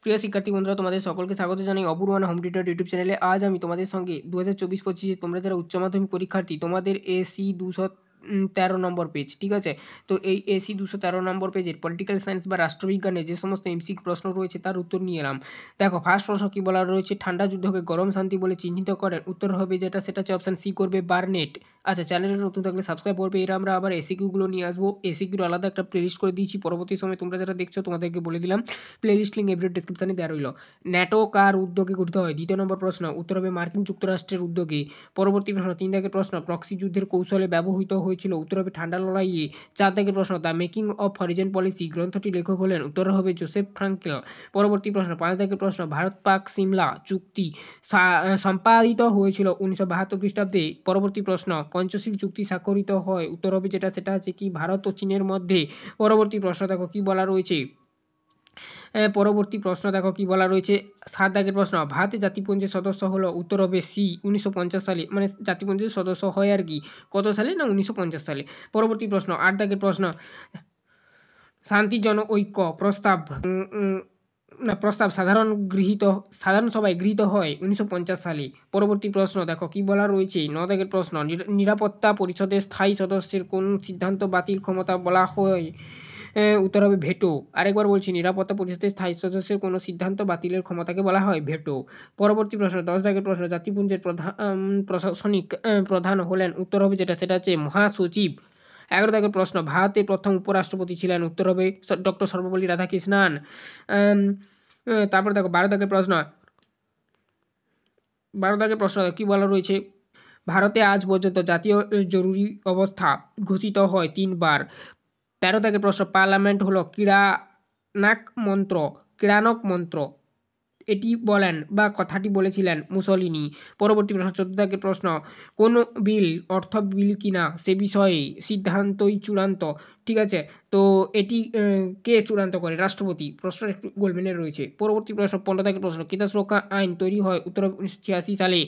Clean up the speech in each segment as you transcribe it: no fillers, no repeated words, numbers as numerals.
প্রিয় শিক্ষার্থী বন্ধুরা, তোমাদের সকলকে স্বাগত জানাই অপূর্বায়ন হোম টিউটর ইউটিউব চ্যানেলে। আজ আমি তোমাদের সঙ্গে 2024-25 তোমরা যারা উচ্চ মাধ্যমিক পরীক্ষার্থী, তোমাদের এসি 213 নম্বর পেজ, ঠিক আছে? তো এই এসি 213 নম্বর পেজের পলিটিক্যাল সায়েন্স বা রাষ্ট্রবিজ্ঞানে যে সমস্ত এমসিকিউ প্রশ্ন রয়েছে তার উত্তর নিয়ে এলাম। দেখো, ফার্স্ট প্রশ্ন কী বলা রয়েছে, ঠান্ডা যুদ্ধকে গরম শান্তি বলে চিহ্নিত করেন। উত্তর হবে যেটা, সেটা হচ্ছে অপশান সি করবে, বার্নেট। আচ্ছা, চ্যানেলে নতুন থাকলে সাবস্ক্রাইব করবে। এরা আমরা আবার এসিকিউগুলো নিয়ে আসবো। এসিকিউর আলাদা একটা প্লেলিস্ট করে দিয়েছি, পরবর্তী সময় তোমরা যারা দেখছো তোমাদেরকে বলে দিলাম, প্লেলিস্ট লিঙ্ক এভিডেন্ট ডিসক্রিপশনে দেওয়া রইল। ন্যাটো কার উদ্যোগে গঠিত হয়? দ্বিতীয় নম্বর প্রশ্ন, উত্তর হবে মার্কিন যুক্তরাষ্ট্রের উদ্যোগে। পরবর্তী প্রশ্ন, 3 দাগের প্রশ্ন, প্রক্সি যুদ্ধের কৌশলে ব্যবহৃত হয়েছিল। উত্তর হবে ঠান্ডা লড়াইয়ে। 4 দাগের প্রশ্ন, the making of foreign policy গ্রন্থটি লেখক হলেন। উত্তর হবে জোসেফ ফ্রাঙ্কেল। পরবর্তী প্রশ্ন, 5 দাগের প্রশ্ন, ভারত পাক সিমলা চুক্তি সম্পাদিত হয়েছিল 1972 খ্রিস্টাব্দে। পরবর্তী প্রশ্ন, পঞ্চশীল চুক্তি স্বাক্ষরিত হয়। উত্তর হবে যেটা, সেটা হচ্ছে কি, ভারত ও চীনের মধ্যে। পরবর্তী প্রশ্ন দেখো কি বলা রয়েছে। পরবর্তী প্রশ্ন দেখো কি বলা রয়েছে, 7 দাগের প্রশ্ন, ভারতের জাতিপুঞ্জের সদস্য হলো। উত্তর হবে সি, 1950 সালে, মানে জাতিপুঞ্জের সদস্য হয় আর কি, কত সালে না 1950 সালে। পরবর্তী প্রশ্ন, 8 দাগের প্রশ্ন, শান্তিজন ঐক্য প্রস্তাব সাধারণ সভায় গৃহীত হয় 1950 সালে। পরবর্তী প্রশ্ন দেখো কি বলা রয়েছে, 9 দাগের প্রশ্ন, নিরাপত্তা পরিষদের স্থায়ী সদস্যের কোন সিদ্ধান্ত বাতিল ক্ষমতা বলা হয়? উত্তর হবে ভেটো। আরেকবার বলছি, নিরাপত্তা পরিষদের স্থায়ী সদস্যের কোনো সিদ্ধান্ত বাতিলের ক্ষমতাকে বলা হয় ভেটো। পরবর্তী প্রশ্ন, 10 দাগের প্রশ্ন, জাতিপুঞ্জের প্রশাসনিক প্রধান হলেন। উত্তর হবে যেটা, সেটা হচ্ছে মহাসচিব। 11 দাগের প্রশ্ন, ভারতের প্রথম উপরাষ্ট্রপতি ছিলেন। উত্তর হবে ডক্টর সর্বপল্লী রাধাকৃষ্ণান। তারপর দেখো 12 দাগের প্রশ্ন, 12 দাগের প্রশ্ন কী বলা রয়েছে, ভারতে আজ পর্যন্ত জাতীয় জরুরি অবস্থা ঘোষিত হয় 3 বার। 13 দাগের প্রশ্ন, পার্লামেন্ট হলো ক্রীড়ানক মন্ত্র, এটি বলেন বা কথাটি বলেছিলেন মুসলিনি। পরবর্তী প্রশ্ন, 14 দাগের প্রশ্ন, কোন বিল অর্থ বিল কিনা সে বিষয়ে সিদ্ধান্তই চূড়ান্ত। ঠিক আছে, তো এটি কে চূড়ান্ত করে? রাষ্ট্রপতি। প্রশ্ন একটু গোলমেলে রয়েছে। পরবর্তী প্রশ্ন, 15 দাগের প্রশ্ন, ক্রেতা সুরক্ষা আইন তৈরি হয়। উত্তর হবে 1986 সালে।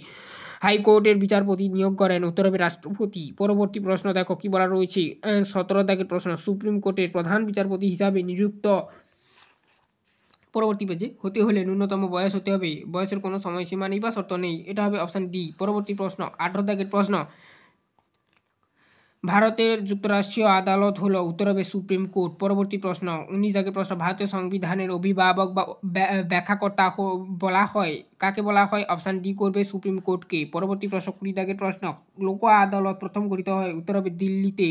হাইকোর্টের বিচারপতি নিয়োগ করেন। উত্তর হবে রাষ্ট্রপতি। পরবর্তী প্রশ্ন দেখো কি বলা রয়েছে, 17 দাগের প্রশ্ন, সুপ্রিম কোর্টের প্রধান বিচারপতি হিসাবে নিযুক্ত পরবর্তী পেজে হতে হলে ন্যূনতম বয়স হতে হবে। বয়সের কোনো সময়সীমা নেই বা শর্ত নেই, এটা হবে অপশান ডি। পরবর্তী প্রশ্ন, 18 দাগের প্রশ্ন, ভারতের যুক্তরাষ্ট্রীয় আদালত হলো। উত্তর হবে সুপ্রিম কোর্ট। পরবর্তী প্রশ্ন, 19 দাগের প্রশ্ন, ভারতীয় সংবিধানের অভিভাবক বা ব্যাখ্যাকর্তা বলা হয় কাকে বলা হয়? অপশান ডি করবে, সুপ্রিম কোর্টকে। পরবর্তী প্রশ্ন, 20 দাগের প্রশ্ন, লোক আদালত প্রথম গঠিত হয়। উত্তর হবে দিল্লিতে।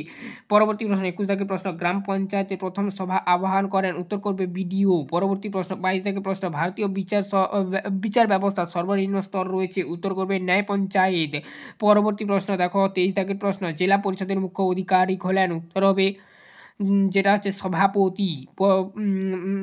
পরবর্তী প্রশ্ন, 21 দাগের প্রশ্ন, গ্রাম পঞ্চায়েতে প্রথম সভা আহ্বান করেন। উত্তর করবে বিডিও। পরবর্তী প্রশ্ন, 22 দাগের প্রশ্ন, ভারতীয় বিচার ব্যবস্থা সর্বনিম্ন স্তর রয়েছে। উত্তর করবে ন্যায় পঞ্চায়েত। পরবর্তী প্রশ্ন দেখো, 23 দাগের প্রশ্ন, জেলা পরিষদের মুখ্য আধিকারিক হলেন। উত্তর হবে যেটা হচ্ছে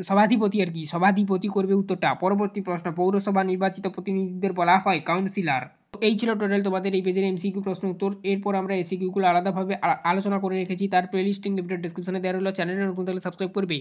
সভাধিপতি আর কি, সভাধিপতি করবে উত্তরটা। পরবর্তী প্রশ্ন, পৌরসভা নির্বাচিত প্রতিনিধিদের বলা হয় কাউন্সিলর। এই ছিল টোটাল তোমাদের এই পেজের এমসিকিউ প্রশ্ন উত্তর। এরপর আমরা এসিকিউগুলো আলাদাভাবে আলোচনা করে রেখেছি, তার প্লেলিস্ট লিংক ভিডিও ডেসক্রিপশনে দেওয়া রইল। চ্যানেলে নতুন থাকলে সাবস্ক্রাইব করবে।